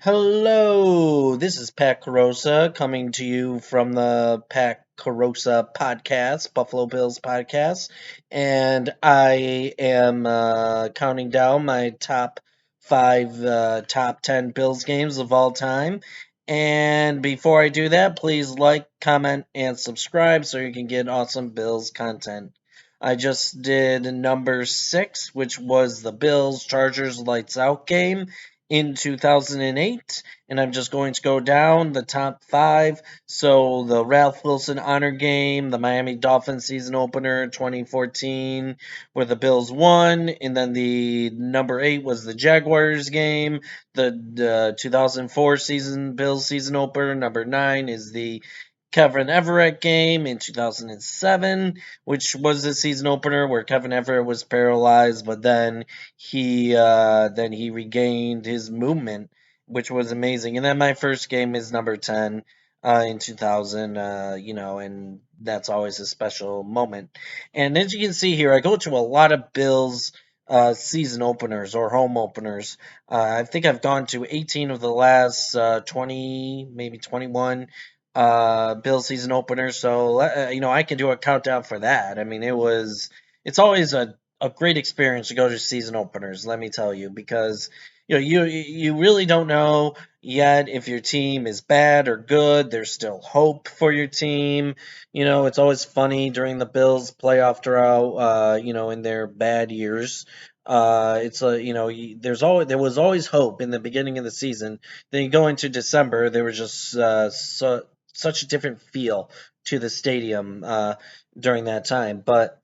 Hello, this is Pat Carosa coming to you from the Pat Carosa podcast, Buffalo Bills podcast, and I am counting down my top 10 Bills games of all time. And before I do that, please like, comment, and subscribe so you can get awesome Bills content. I just did number 6, which was the Bills Chargers Lights Out game in 2008, and I'm just going to go down the top five. So the Ralph Wilson Honor Game, the Miami Dolphins season opener 2014, where the Bills won, and then the number 8 was the Jaguars game, the 2004 season Bills season opener. Number 9 is the Kevin Everett game in 2007, which was the season opener where Kevin Everett was paralyzed, but then he regained his movement, which was amazing. And then my first game is number 10 in 2000, and that's always a special moment. And as you can see here, I go to a lot of Bills season openers or home openers. I think I've gone to 18 of the last 20, maybe 21 Bills season openers. So, I can do a countdown for that. I mean, it's always a great experience to go to season openers, let me tell you, because you really don't know yet if your team is bad or good. There's still hope for your team. It's always funny during the Bills playoff drought, in their bad years. It's a there was always hope in the beginning of the season. Then you go into December, there was just such a different feel to the stadium during that time. But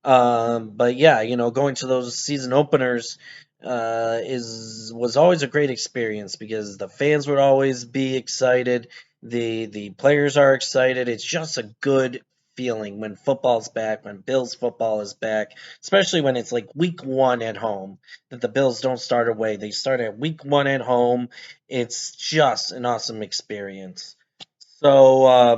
yeah, going to those season openers is was always a great experience because the fans would always be excited. The players are excited. It's just a good feeling when football's back, when Bills football is back, especially when it's like week 1 at home. That the Bills don't start away; they start at week 1 at home. It's just an awesome experience. So,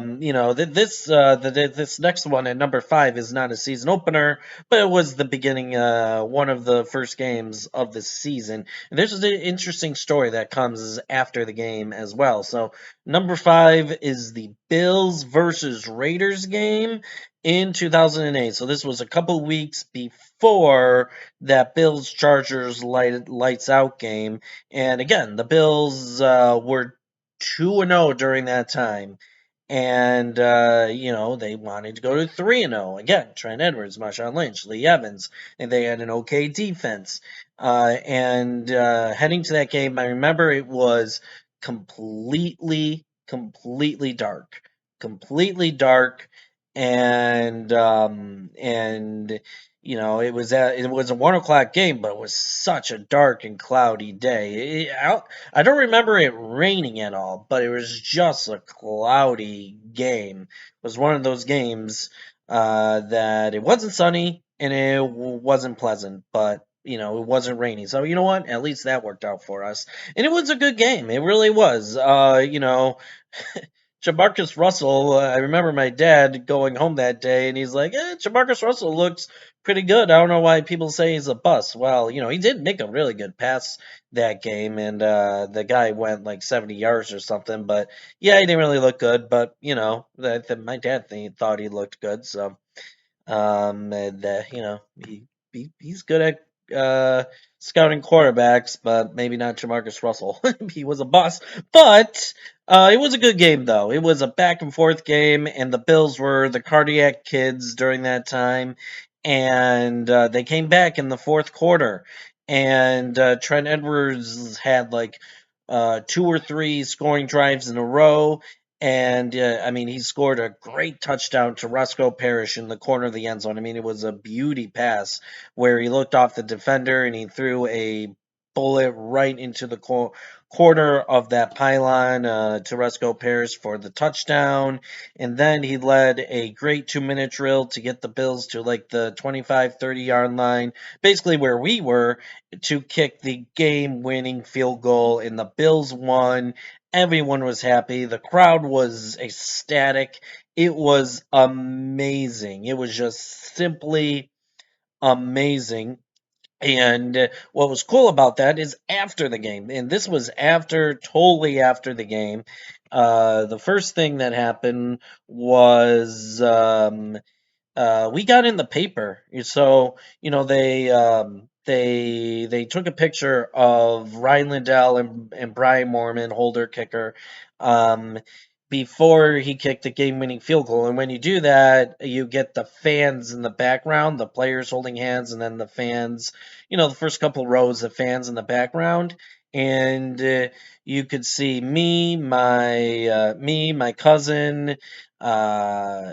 this next one at number 5 is not a season opener, but it was the beginning, one of the first games of the season. And there's an interesting story that comes after the game as well. So, number 5 is the Bills versus Raiders game in 2008. So, this was a couple weeks before that Bills Chargers lights out game. And again, the Bills were 2-0 during that time. And they wanted to go to 3-0 again. Trent Edwards, Marshawn Lynch, Lee Evans, and they had an okay defense. And heading to that game, I remember it was completely dark, and it was a 1 o'clock game, but it was such a dark and cloudy day. I don't remember it raining at all, but it was just a cloudy game. It was one of those games that it wasn't sunny and it wasn't pleasant, but it wasn't rainy. So you know what? At least that worked out for us. And it was a good game. It really was. Jamarcus Russell, I remember my dad going home that day and he's like, Jamarcus Russell looks pretty good. I don't know why people say he's a bust. Well, he did make a really good pass that game, and the guy went like 70 yards or something. But yeah, he didn't really look good. But my dad thought he looked good. So and he's good at scouting quarterbacks, but maybe not Jamarcus Russell. He was a bust, but it was a good game though. It was a back and forth game, and the Bills were the cardiac kids during that time, and they came back in the fourth quarter, and Trent Edwards had like 2 or 3 scoring drives in a row, and I mean, he scored a great touchdown to Roscoe Parrish in the corner of the end zone. I mean, it was a beauty pass where he looked off the defender and he threw a bullet right into the corner of that pylon to Roscoe Parrish for the touchdown. And then he led a great 2-minute drill to get the Bills to like the 25, 30-yard line, basically where we were, to kick the game winning field goal. And the Bills won. Everyone was happy. The crowd was ecstatic. It was amazing. It was just simply amazing. And what was cool about that is after the game, and this was totally after the game. The first thing that happened was we got in the paper. So they took a picture of Ryan Lindell and Brian Moorman, holder kicker, um, before he kicked the game-winning field goal. And when you do that, you get the fans in the background, the players holding hands, and then the fans. The first couple rows of fans in the background, and you could see my cousin. Uh,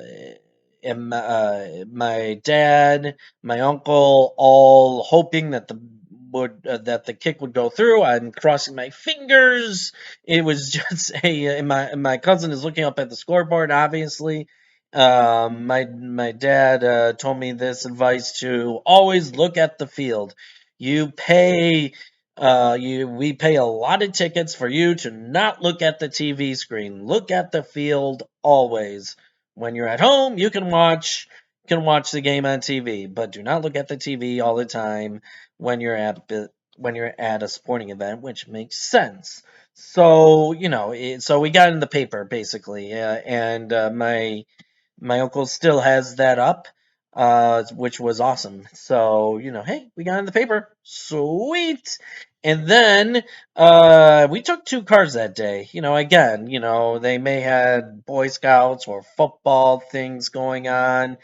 and my dad, my uncle, all hoping that the kick would go through. I'm crossing my fingers. It was just and my cousin is looking up at the scoreboard. Obviously, my dad told me this advice to always look at the field. You pay. We pay a lot of tickets for you to not look at the TV screen. Look at the field always. When you're at home, you can watch the game on TV, but do not look at the TV all the time when you're at a sporting event, which makes sense. So so we got in the paper basically, and my uncle still has that up, which was awesome. So, hey, we got in the paper. Sweet. And then we took two cars that day. Again, they may had Boy Scouts or football things going on.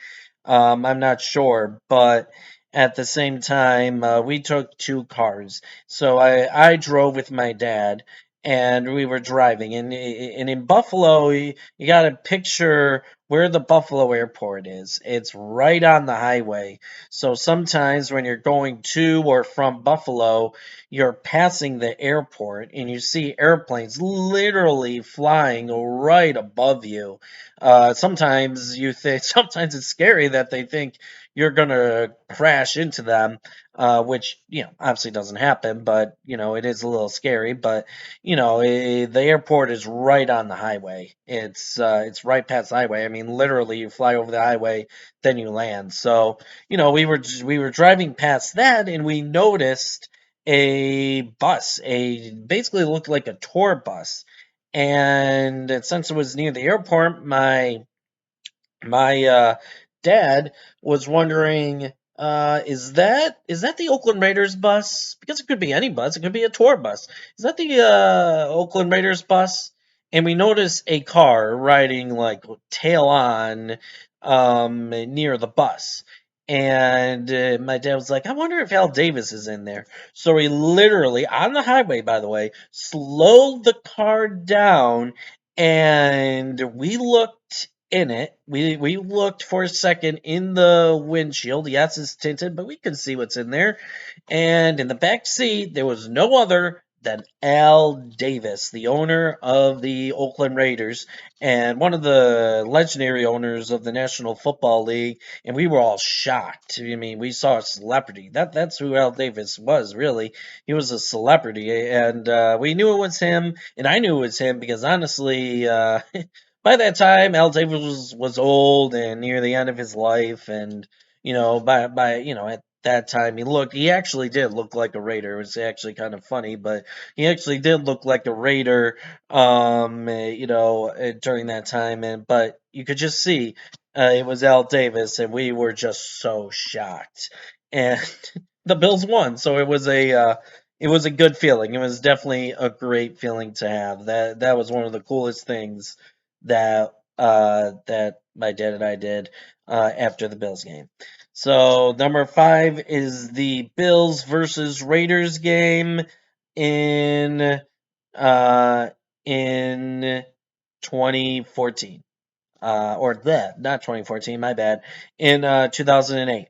I'm not sure, but at the same time, we took two cars. So I drove with my dad, and we were driving. And in Buffalo, you got to picture where the Buffalo airport is. It's right on the highway. So sometimes when you're going to or from Buffalo, you're passing the airport and you see airplanes literally flying right above you. Sometimes you think, sometimes it's scary that they think you're gonna crash into them, which obviously doesn't happen, but it is a little scary. But the airport is right on the highway. It's right past the highway. I mean, literally, you fly over the highway, then you land. So we were driving past that, and we noticed a bus, a basically looked like a tour bus. And since it was near the airport, my dad was wondering, is that the Oakland Raiders bus? Because it could be any bus. It could be a tour bus. Is that the Oakland Raiders bus? And we noticed a car riding like tail on, near the bus. And my dad was like, I wonder if Al Davis is in there. So he literally, on the highway, by the way, slowed the car down, and we looked in it. We looked for a second in the windshield. Yes, it's tinted, but we could see what's in there. And in the back seat, there was no other than Al Davis, the owner of the Oakland Raiders and one of the legendary owners of the National Football League. And we were all shocked. I mean, we saw a celebrity. That's who Al Davis was, really. He was a celebrity, and we knew it was him, and I knew it was him because honestly, by that time, Al Davis was old and near the end of his life, and at that time he actually did look like a Raider. It was actually kind of funny, but he actually did look like a Raider, during that time, and but you could just see it was Al Davis, and we were just so shocked, and the Bills won, so it was a good feeling. It was definitely a great feeling to have. That was one of the coolest things that my dad and I did after the Bills game. So number 5 is the Bills versus Raiders game in uh, in 2014. Or that, not 2014, my bad, in 2008.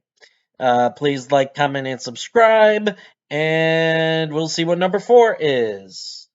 Please like, comment, and subscribe, and we'll see what number 4 is.